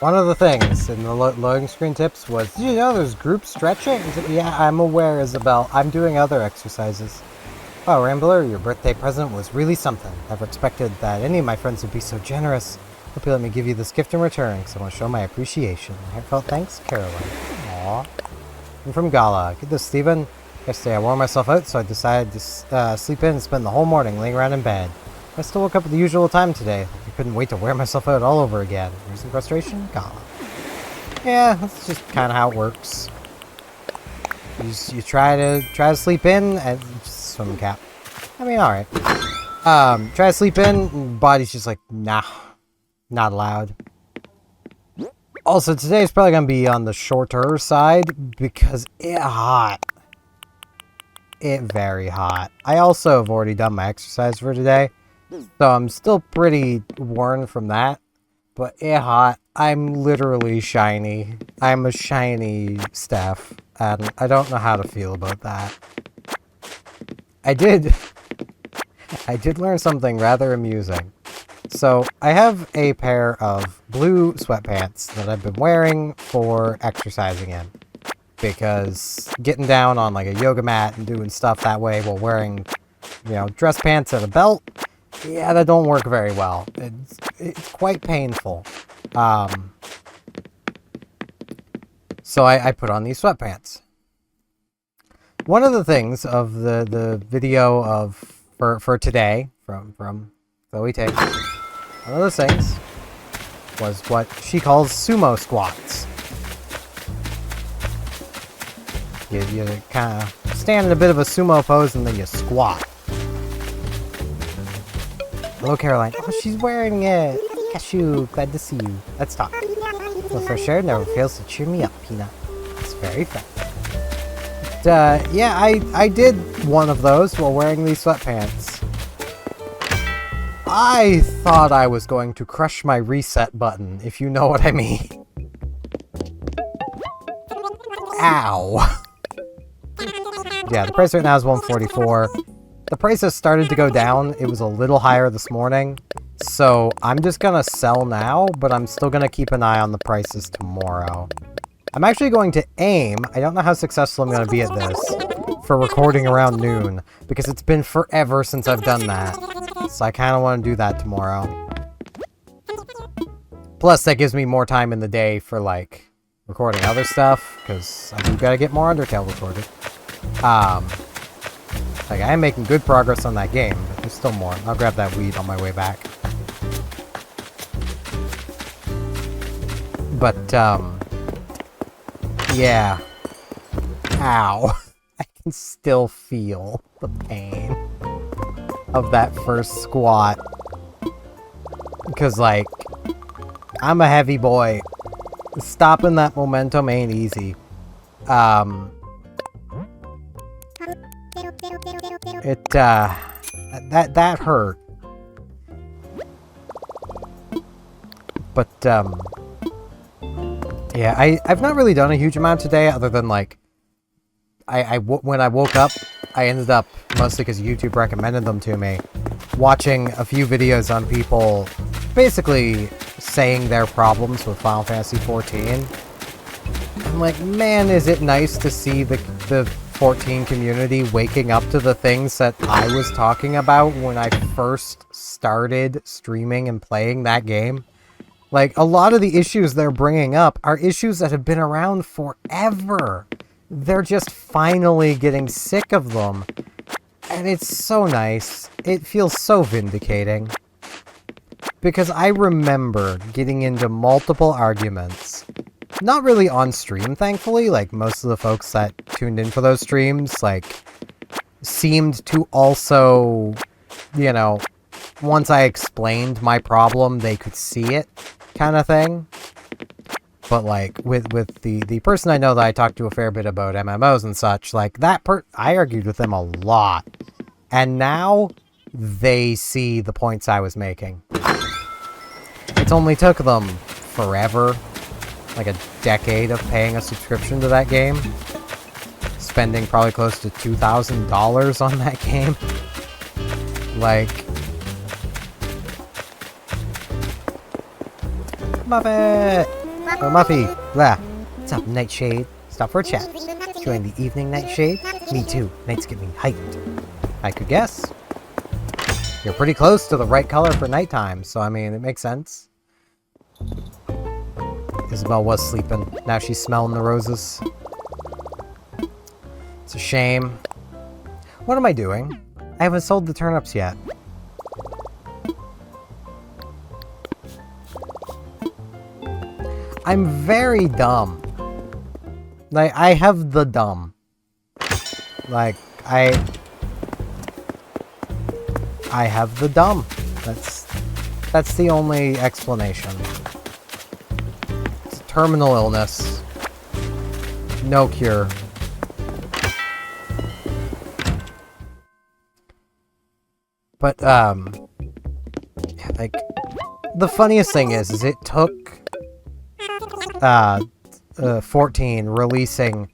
One of the things in the loading screen tips was, did you know there's group stretching? Yeah, I'm aware, Isabel. I'm doing other exercises. Oh, Rambler, your birthday present was really something. Never expected that any of my friends would be so generous. Hope you let me give you this gift in return, because I want to show my appreciation. Heartfelt thanks, Caroline. Aww. I'm from Gala. Get this, Steven. Yesterday I wore myself out, so I decided to sleep in and spend the whole morning laying around in bed. I still woke up at the usual time today. I couldn't wait to wear myself out all over again. Reason frustration? Gala. Yeah, that's just kind of how it works. You try to sleep in and just swim cap. I mean, all right. Try to sleep in, body's just like, nah, not allowed. Also, today's probably gonna be on the shorter side because it's hot. It's very hot. I also have already done my exercise for today, so I'm still pretty worn from that. But it's hot. I'm literally shiny. I'm a shiny Steph, and I don't know how to feel about that. I did learn something rather amusing. So, I have a pair of blue sweatpants that I've been wearing for exercising in. Because getting down on like a yoga mat and doing stuff that way while wearing, you know, dress pants and a belt, yeah, that don't work very well. It's quite painful. So I put on these sweatpants. One of the things of the video of for today from Chloe Tate, one of those things was what she calls sumo squats. You kind of stand in a bit of a sumo pose and then you squat. Hello, Caroline. Oh, she's wearing it. Cashew, glad to see you. Let's talk. The fresh air never fails to cheer me up, Peanut. It's very fun. But, yeah, I did one of those while wearing these sweatpants. I thought I was going to crush my reset button, if you know what I mean. Ow. Yeah, the price right now is $144. The price has started to go down. It was a little higher this morning. So I'm just gonna sell now, but I'm still gonna keep an eye on the prices tomorrow. I'm actually going to aim, I don't know how successful I'm gonna be at this, for recording around noon, because it's been forever since I've done that. So I kind of want to do that tomorrow. Plus, that gives me more time in the day for, like, recording other stuff, because I do gotta get more Undertale recorded. Like, I am making good progress on that game, but there's still more. I'll grab that weed on my way back. But, yeah. Ow. I can still feel the pain of that first squat. Because, like, I'm a heavy boy. Stopping that momentum ain't easy. That hurt. But, yeah, I've not really done a huge amount today, other than, like, when I woke up, I ended up, mostly because YouTube recommended them to me, watching a few videos on people basically saying their problems with Final Fantasy XIV. I'm like, man, is it nice to see the 14 community waking up to the things that I was talking about when I first started streaming and playing that game. Like, a lot of the issues they're bringing up are issues that have been around forever. They're just finally getting sick of them. And it's so nice. It feels so vindicating. Because I remember getting into multiple arguments. Not really on stream, thankfully. Like, most of the folks that tuned in for those streams, like, seemed to also, you know, once I explained my problem, they could see it, kind of thing. But, like, with the person I know that I talked to a fair bit about MMOs and such, like, I argued with them a lot. And now, they see the points I was making. It's only took them forever like a decade of paying a subscription to that game. Spending probably close to $2,000 on that game. Like... Muffet! Or Muffy! Blah. What's up, Nightshade? Stop for a chat. Join the evening, Nightshade? Me too. Nights get me hyped. I could guess. You're pretty close to the right color for nighttime, so I mean, it makes sense. Isabel was sleeping. Now she's smelling the roses. It's a shame. What am I doing? I haven't sold the turnips yet. I'm very dumb. Like, I have the dumb. Like, I have the dumb. That's the only explanation. It's a terminal illness. No cure. But, yeah, like, the funniest thing is it took, 14 releasing,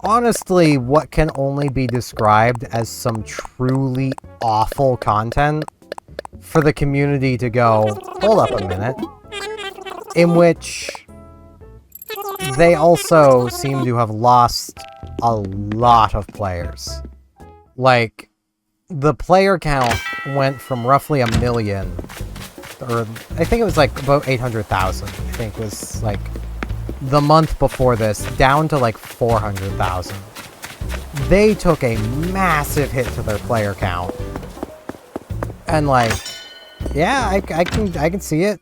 honestly, what can only be described as some truly awful content for the community to go, hold up a minute, in which they also seem to have lost a lot of players. Like, the player count went from roughly 1 million, or I think it was like about 800,000, I think was like the month before this, down to like 400,000. They took a massive hit to their player count. And like, yeah, I can see it.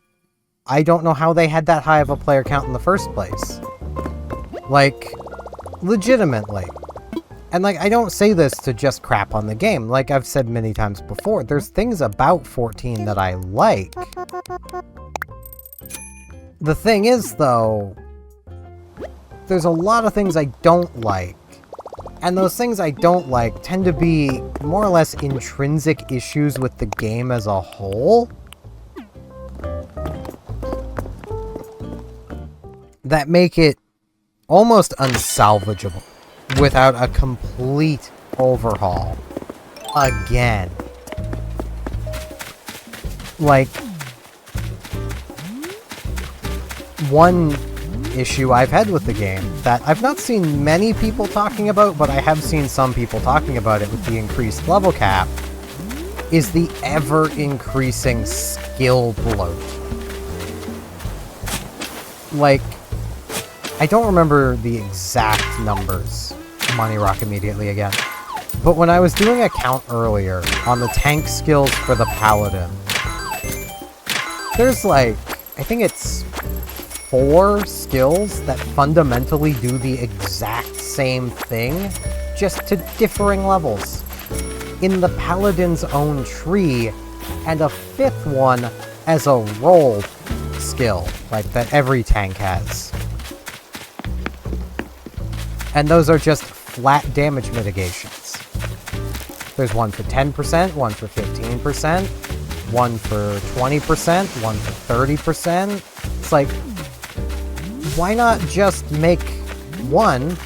I don't know how they had that high of a player count in the first place. Like, legitimately. And like, I don't say this to just crap on the game. Like I've said many times before, there's things about 14 that I like. The thing is, though, there's a lot of things I don't like. And those things I don't like tend to be more or less intrinsic issues with the game as a whole. That make it almost unsalvageable without a complete overhaul. Again. Like, one issue I've had with the game that I've not seen many people talking about, but I have seen some people talking about it with the increased level cap, is the ever-increasing skill bloat. Like, I don't remember the exact numbers. Money Rock immediately again. But when I was doing a count earlier on the tank skills for the Paladin, there's like, I think it's 4 skills that fundamentally do the exact same thing, just to differing levels in the Paladin's own tree, and a 5th one as a roll skill, like that every tank has. And those are just flat damage mitigations. There's one for 10%, one for 15%, one for 20%, one for 30%. It's like, why not just make one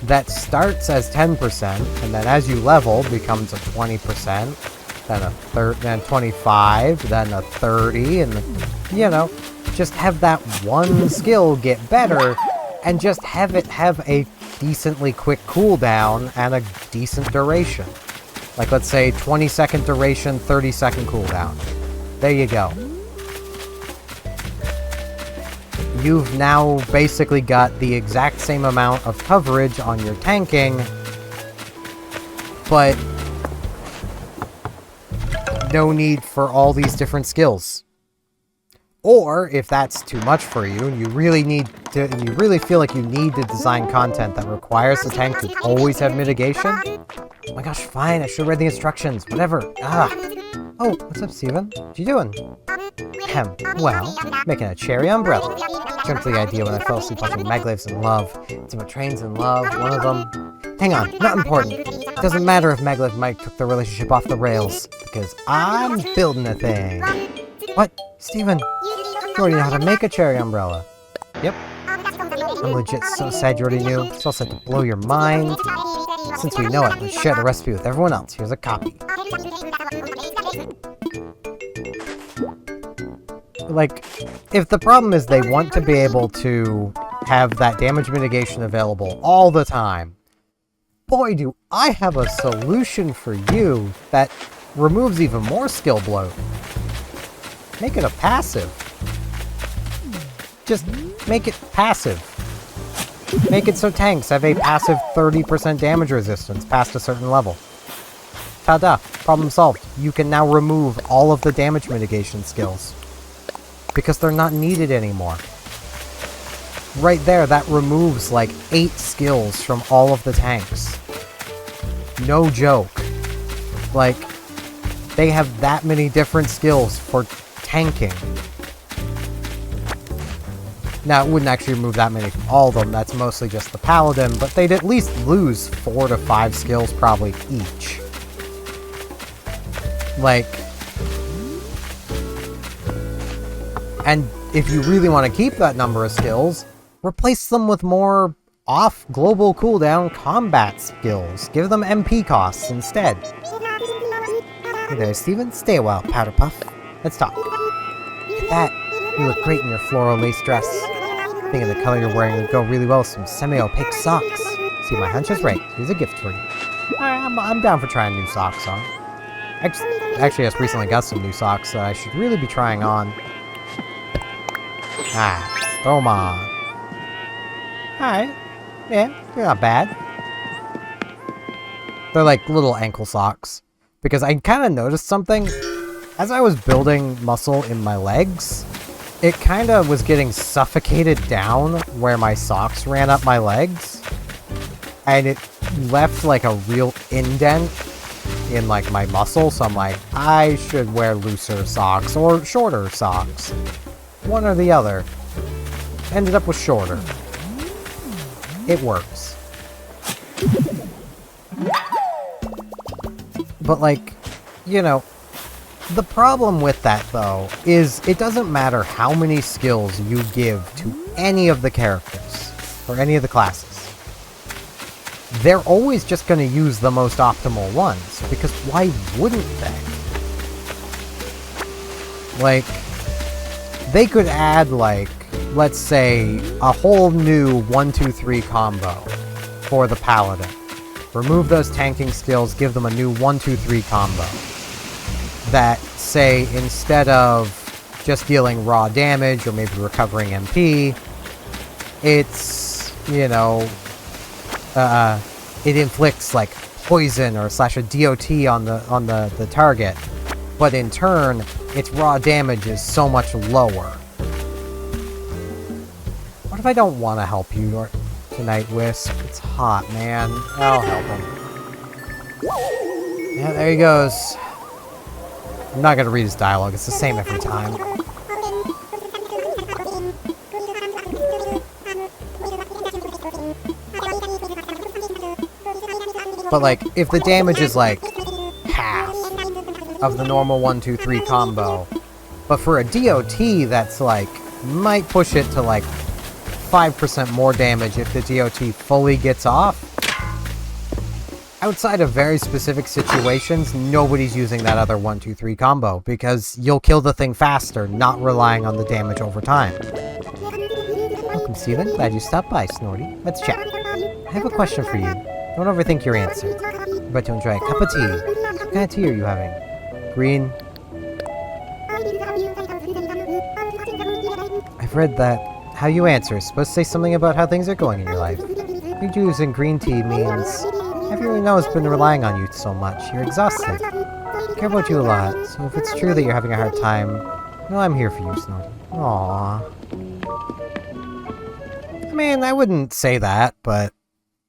that starts as 10%, and then as you level becomes a 20%, then a then 25, then a 30, and you know, just have that one skill get better, and just have it have a decently quick cooldown and a decent duration. Like, let's say 20-second duration, 30-second cooldown. There you go. You've now basically got the exact same amount of coverage on your tanking, but no need for all these different skills. Or, if that's too much for you, and you really feel like you need to design content that requires the tank to always have mitigation, oh my gosh, fine, I should've read the instructions, whatever. Oh, what's up, Steven? What you doing? Well, making a cherry umbrella. Jumped to the idea when I fell asleep watching Maglev's in Love. It's about trains in love, one of them. Hang on, not important. It doesn't matter if Maglev and Mike took the relationship off the rails, because I'm building a thing. What? Steven, you already know how to make a cherry umbrella. Yep. I'm legit so sad you already knew. It's all set to blow your mind. Since we know it, let's share the recipe with everyone else. Here's a copy. Like, if the problem is they want to be able to have that damage mitigation available all the time, boy, do I have a solution for you that removes even more skill bloat. Make it a passive. Just make it passive. Make it so tanks have a passive 30% damage resistance past a certain level. Ta-da! Problem solved. You can now remove all of the damage mitigation skills. Because they're not needed anymore. Right there, that removes like 8 skills from all of the tanks. No joke. Like, they have that many different skills for tanking. Now, it wouldn't actually remove that many from all of them, that's mostly just the paladin, but they'd at least lose 4 to 5 skills probably each. Like... And if you really want to keep that number of skills, replace them with more off-global cooldown combat skills. Give them MP costs instead. Hey there, Steven. Stay a while, Powder Puff. Let's talk. Look at that. You look great in your floral lace dress. Thinking the color you're wearing would go really well with some semi-opaque socks. See, my hunch is right. Here's a gift for you. I'm down for trying new socks on. Actually, I just recently got some new socks that I should really be trying on. Ah, throw them on. Alright. Yeah, they're not bad. They're like little ankle socks. Because I kind of noticed something. As I was building muscle in my legs, it kind of was getting suffocated down where my socks ran up my legs. And it left like a real indent in like my muscle. So I'm like, I should wear looser socks or shorter socks. One or the other. Ended up with shorter. It works. But like, you know, the problem with that though is it doesn't matter how many skills you give to any of the characters or any of the classes. They're always just going to use the most optimal ones, because why wouldn't they? Like, they could add, like, let's say, a whole new 1-2-3 combo for the Paladin. Remove those tanking skills, give them a new 1-2-3 combo. That, say, instead of just dealing raw damage or maybe recovering MP, it's, you know, it inflicts, like, poison or slash a DOT on the target. But in turn, its raw damage is so much lower. What if I don't want to help you tonight, Wisp? It's hot, man. I'll help him. Yeah, there he goes. I'm not gonna read his dialogue, it's the same every time. But like, if the damage is like half of the normal 1-2-3 combo, but for a DOT that's like, might push it to like 5% more damage if the DOT fully gets off. Outside of very specific situations, nobody's using that other 1-2-3 combo, because you'll kill the thing faster, not relying on the damage over time. Welcome, Steven. Glad you stopped by, Snorty. Let's chat. I have a question for you. Don't overthink your answer. You're about to enjoy a cup of tea. What kind of tea are you having? Green? I've read that how you answer is supposed to say something about how things are going in your life. You using green tea means everyone knows has been relying on you so much. You're exhausted. I care about you a lot, so if it's true that you're having a hard time, no, I'm here for you, Snorty. Aww. I mean, I wouldn't say that, but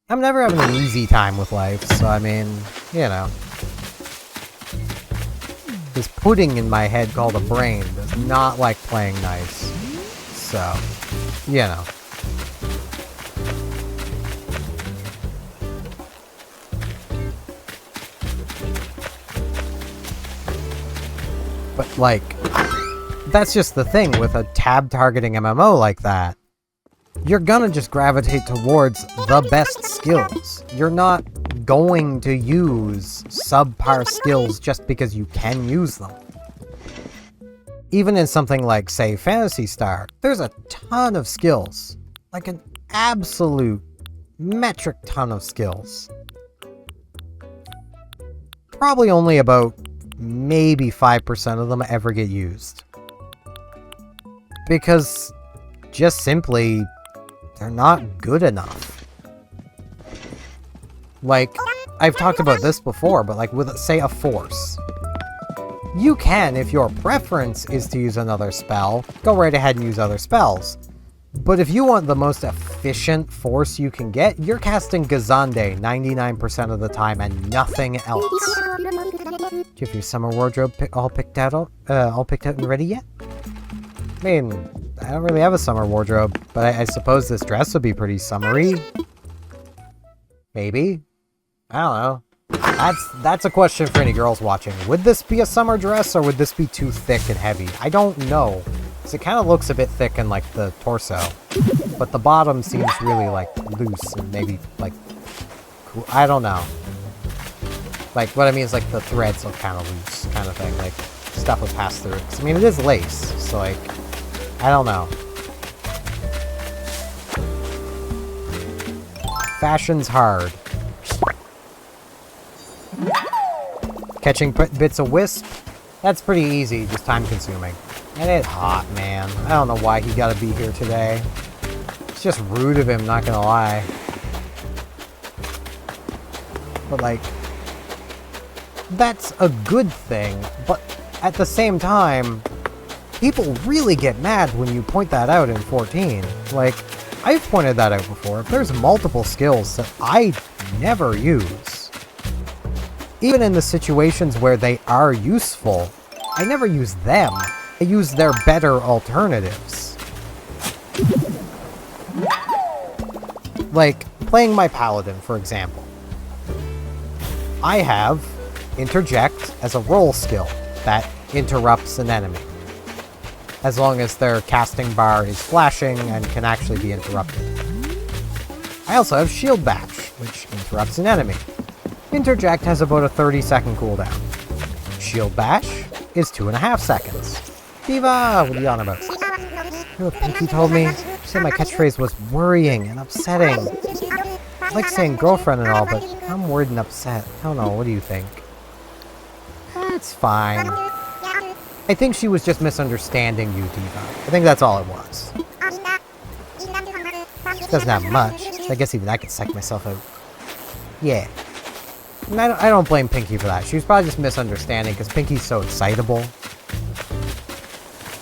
I'm never having an easy time with life, so I mean, you know. This pudding in my head called a brain does not like playing nice. So, you know. But, like, that's just the thing with a tab targeting MMO like that. you're gonna just gravitate towards the best skills. You're not going to use subpar skills just because you can use them. Even in something like, say, Phantasy Star, there's a ton of skills. Like an absolute metric ton of skills. Probably only about maybe 5% of them ever get used. Because, just simply, they're not good enough. Like, I've talked about this before, but like with, say, a Force. You can, if your preference is to use another spell, go right ahead and use other spells. But if you want the most efficient Force you can get, you're casting Gazande 99% of the time and nothing else. Do you have your summer wardrobe all picked out and ready yet? I mean, I don't really have a summer wardrobe, but I suppose this dress would be pretty summery. Maybe? I don't know. That's a question for any girls watching. Would this be a summer dress, or would this be too thick and heavy? I don't know. Because it kind of looks a bit thick in, like, the torso. But the bottom seems really, like, loose and maybe, like, cool. I don't know. Like, what I mean is, like, the threads look kind of loose, kind of thing. Like, stuff would pass through it. 'Cause, I mean, it is lace, so, like, I don't know. Fashion's hard. Catching bits of Wisp? That's pretty easy, just time-consuming. And it's hot, man. I don't know why he gotta be here today. It's just rude of him, not gonna lie. But, like, that's a good thing, but at the same time, people really get mad when you point that out in 14. Like, I've pointed that out before. There's multiple skills that I never use. Even in the situations where they are useful, I never use them. I use their better alternatives. Like, playing my Paladin, for example. I have Interject as a roll skill that interrupts an enemy, as long as their casting bar is flashing and can actually be interrupted. I also have Shield Bash, which interrupts an enemy. Interject has about a 30-second cooldown. Shield Bash is 2.5 seconds. Diva! What are you on about? You know what Pinky told me? She said my catchphrase was worrying and upsetting. I like saying girlfriend and all, but I'm worried and upset. I don't know, what do you think? That's fine. I think she was just misunderstanding you, Diva. I think that's all it was. She doesn't have much, so I guess even I could psych myself out. Yeah. And I don't blame Pinky for that. She was probably just misunderstanding, because Pinky's so excitable.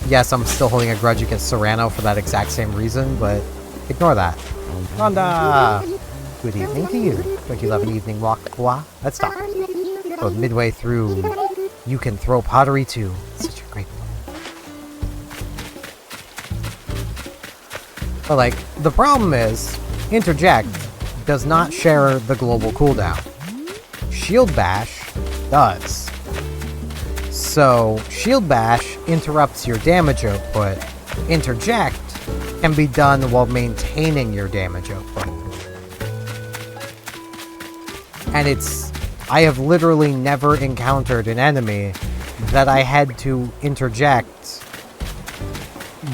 Yes, I'm still holding a grudge against Serrano for that exact same reason, but ignore that. Rhonda! Good evening to you. Don't you love an evening walk, Bois? Let's talk. About midway through, you can throw pottery too. It's such a great one. But like, the problem is, Interject does not share the global cooldown. Shield Bash does. So, Shield Bash interrupts your damage output. Interject can be done while maintaining your damage output. And I have literally never encountered an enemy that I had to interject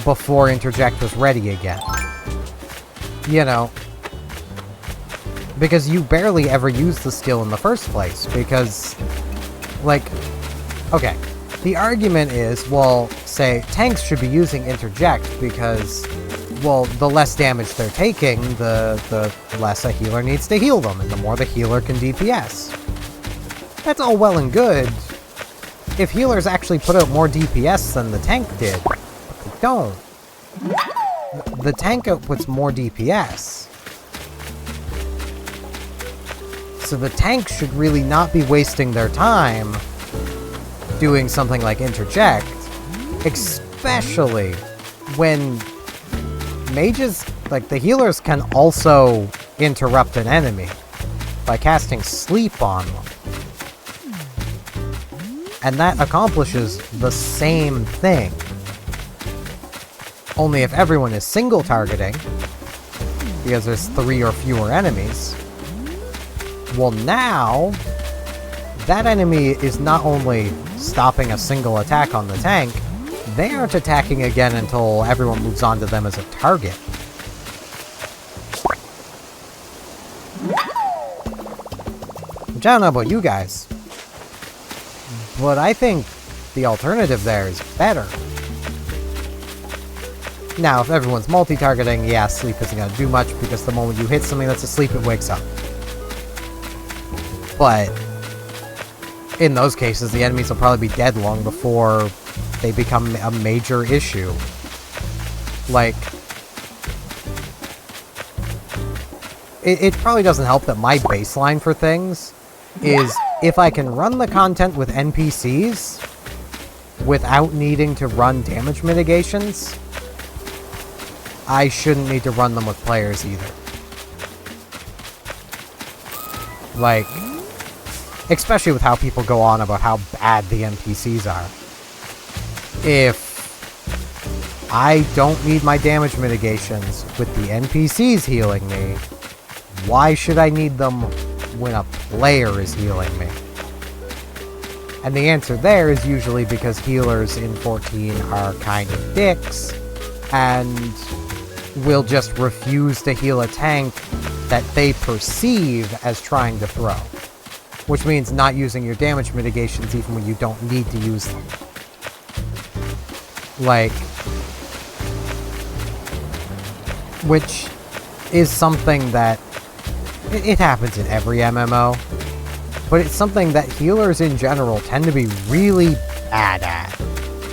before Interject was ready again. You know, because you barely ever use the skill in the first place, because, like, okay, the argument is, well, say, tanks should be using Interject because, well, the less damage they're taking, the less a healer needs to heal them, and the more the healer can DPS. That's all well and good if healers actually put out more DPS than the tank did, but they don't. The tank outputs more DPS. So the tank should really not be wasting their time doing something like Interject, especially when mages, like the healers, can also interrupt an enemy by casting Sleep on them. And that accomplishes the same thing. Only if everyone is single targeting, because there's 3 or fewer enemies. Well, now, that enemy is not only stopping a single attack on the tank, they aren't attacking again until everyone moves on to them as a target. Which I don't know about you guys, but I think the alternative there is better. Now, if everyone's multi-targeting, yeah, sleep isn't going to do much, because the moment you hit something that's asleep, it wakes up. But in those cases, the enemies will probably be dead long before they become a major issue. Like, it probably doesn't help that my baseline for things is if I can run the content with NPCs without needing to run damage mitigations, I shouldn't need to run them with players either. Like, especially with how people go on about how bad the NPCs are. If I don't need my damage mitigations with the NPCs healing me, why should I need them when a player is healing me? And the answer there is usually because healers in 14 are kind of dicks, and will just refuse to heal a tank that they perceive as trying to throw. Which means not using your damage mitigations even when you don't need to use them. Like, which is something that, it happens in every MMO, but it's something that healers in general tend to be really bad at,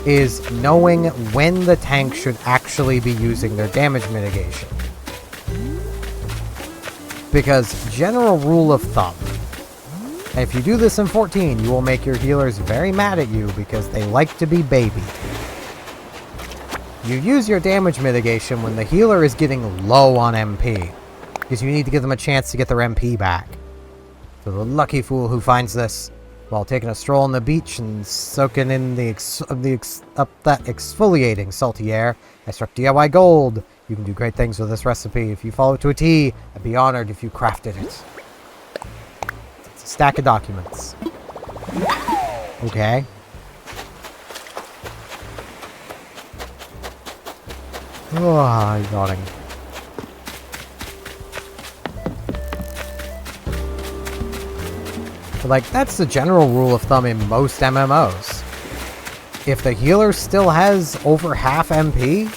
is knowing when the tank should actually be using their damage mitigation. Because general rule of thumb, if you do this in 14, you will make your healers very mad at you because they like to be babied. You use your damage mitigation when the healer is getting low on MP, because you need to give them a chance to get their MP back. So the lucky fool who finds this while taking a stroll on the beach and soaking in that exfoliating salty air, I struck DIY gold. You can do great things with this recipe. If you follow it to a T, I'd be honored if you crafted it. It's a stack of documents. Okay. Oh, I'm yawning. But, like, that's the general rule of thumb in most MMOs. If the healer still has over half MP,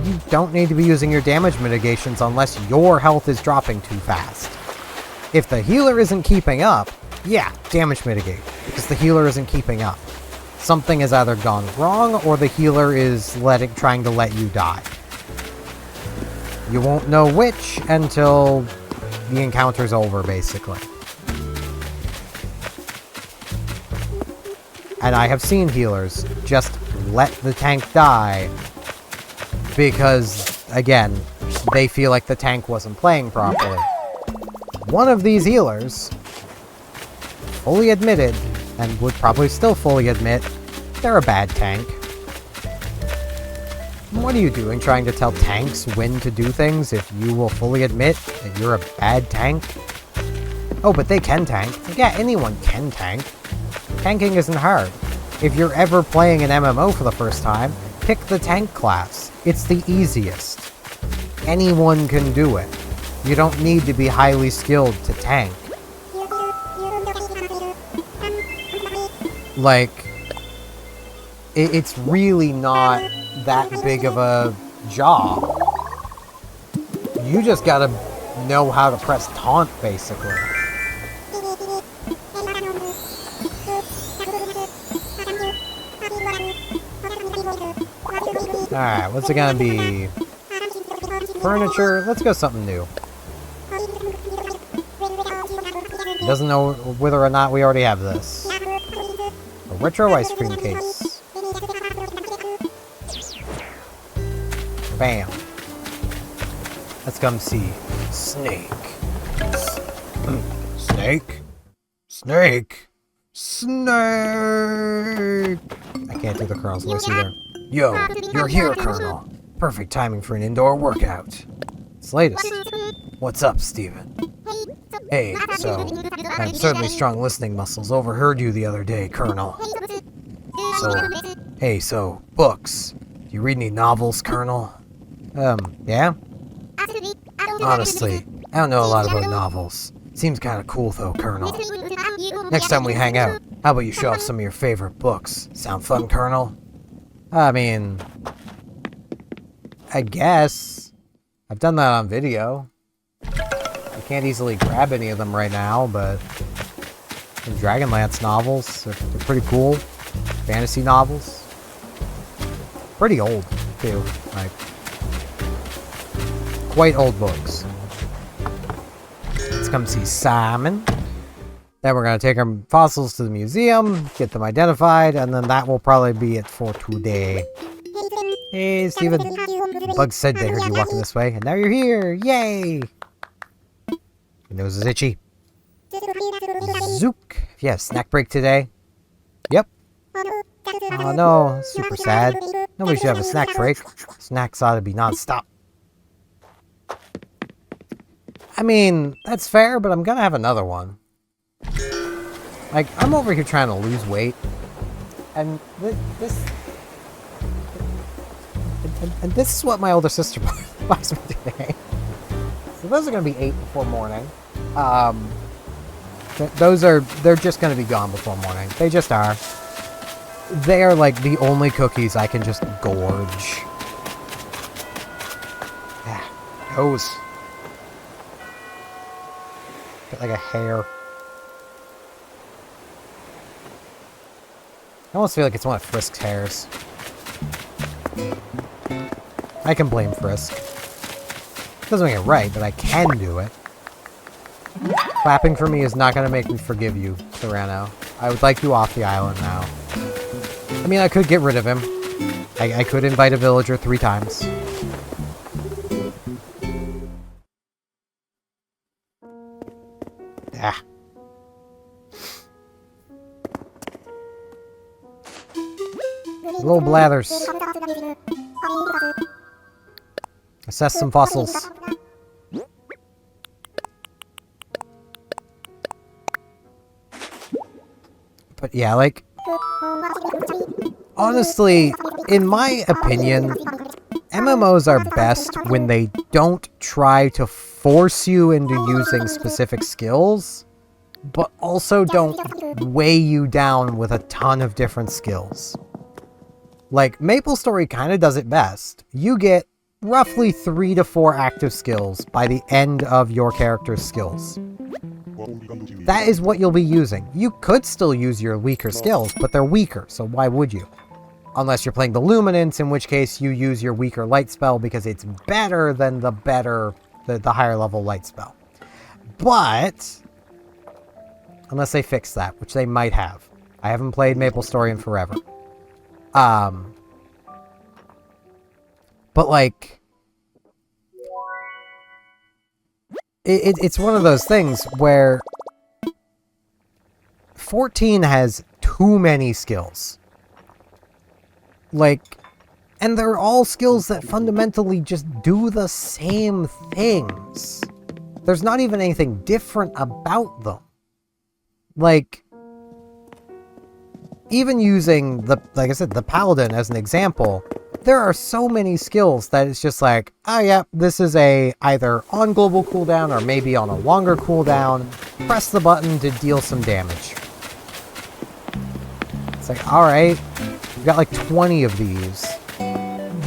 you don't need to be using your damage mitigations unless your health is dropping too fast. If the healer isn't keeping up, yeah, damage mitigate, because the healer isn't keeping up. Something has either gone wrong, or the healer is trying to let you die. You won't know which until the encounter's over, basically. And I have seen healers just let the tank die because, again, they feel like the tank wasn't playing properly. One of these healers fully admitted, and would probably still fully admit, they're a bad tank. What are you doing trying to tell tanks when to do things if you will fully admit that you're a bad tank? Oh, but they can tank. Yeah, anyone can tank. Tanking isn't hard. If you're ever playing an MMO for the first time, pick the tank class. It's the easiest. Anyone can do it. You don't need to be highly skilled to tank. Like, it's really not that big of a job. You just gotta know how to press taunt, basically. Alright, what's it gonna be? Furniture? Let's go something new. Doesn't know whether or not we already have this. A retro ice cream case. Bam. Let's come see. Snake. Snake? Snake? Snake! I can't do the Colonel's voice either. Yo, you're here, Colonel. Perfect timing for an indoor workout. latest. What's up, Steven? Hey, so, I have certainly strong listening muscles. Overheard you the other day, Colonel. So, books. Do you read any novels, Colonel? Yeah? Honestly, I don't know a lot about novels. Seems kind of cool though, Colonel. Next time we hang out, how about you show off some of your favorite books? Sound fun, Colonel? I mean, I guess. I've done that on video. I can't easily grab any of them right now, but the Dragonlance novels, they're pretty cool. Fantasy novels. Pretty old, too. Like, quite old books. Let's come see Simon. Then we're going to take our fossils to the museum, get them identified, and then that will probably be it for today. Hey, Steven. The bugs said they heard you walking this way, and now you're here! Yay! Your nose is itchy. Zook. If you have snack break today. Yep. Oh no, super sad. Nobody should have a snack break. Snacks ought to be non-stop. I mean, that's fair, but I'm gonna have another one. Like, I'm over here trying to lose weight. And this is what my older sister buys me today. So those are gonna be 8 before morning. They're just gonna be gone before morning. They just are. They are like the only cookies I can just gorge. Yeah, nose. Got like a hair. I almost feel like it's one of Frisk's hairs. I can blame Frisk. Doesn't make it right, but I can do it. Clapping for me is not going to make me forgive you, Serrano. I would like you off the island now. I mean, I could get rid of him. I could invite a villager 3 times. Ah. Little blathers. Assess some fossils. But yeah, like, honestly, in my opinion, MMOs are best when they don't try to force you into using specific skills, but also don't weigh you down with a ton of different skills. Like, MapleStory kind of does it best. You get roughly 3 to 4 active skills by the end of your character's skills. That is what you'll be using. You could still use your weaker skills, but they're weaker, so why would you? Unless you're playing the Luminance, in which case you use your weaker light spell because it's better than the higher level light spell. But, unless they fix that, which they might have. I haven't played MapleStory in forever. But like, it's one of those things where 14 has too many skills. Like, and they're all skills that fundamentally just do the same things. There's not even anything different about them. Like, even using like I said, the Paladin as an example, there are so many skills that it's just like, oh yeah, this is either on global cooldown or maybe on a longer cooldown. Press the button to deal some damage. It's like, alright, we've got like 20 of these.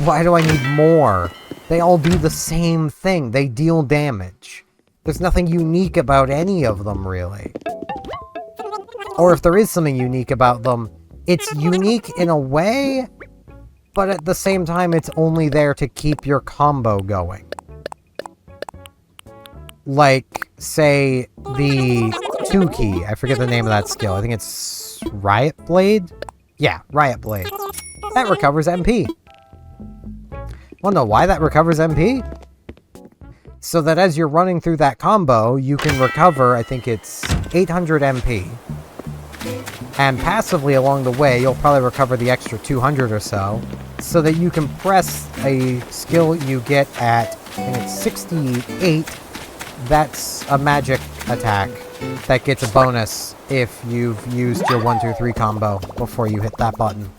Why do I need more? They all do the same thing. They deal damage. There's nothing unique about any of them, really. Or if there is something unique about them, it's unique in a way, but at the same time, it's only there to keep your combo going. Like, say, the 2-key. I forget the name of that skill. I think it's Riot Blade? Yeah, Riot Blade. That recovers MP. Wanna know why that recovers MP? So that as you're running through that combo, you can recover, I think it's 800 MP. And passively along the way, you'll probably recover the extra 200 or so that you can press a skill you get at and it's 68, that's a magic attack that gets a bonus if you've used your 1, 2, 3 combo before you hit that button.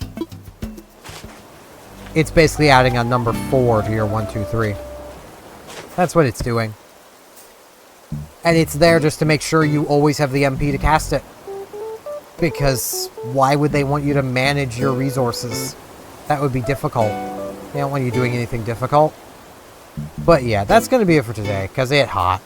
It's basically adding a number 4 to your 1, 2, 3. That's what it's doing. And it's there just to make sure you always have the MP to cast it. Because why would they want you to manage your resources? That would be difficult. They don't want you doing anything difficult. But yeah, that's going to be it for today, because it's hot.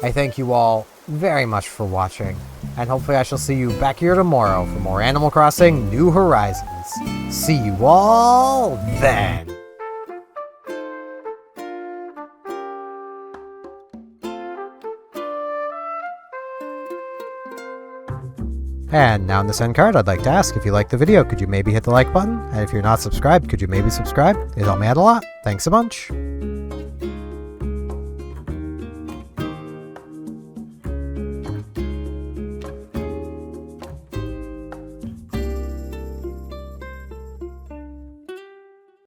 I thank you all very much for watching, and hopefully I shall see you back here tomorrow for more Animal Crossing New Horizons. See you all then! And now in this end card, I'd like to ask, if you liked the video, could you maybe hit the like button? And if you're not subscribed, could you maybe subscribe? It'd help me out a lot. Thanks a bunch.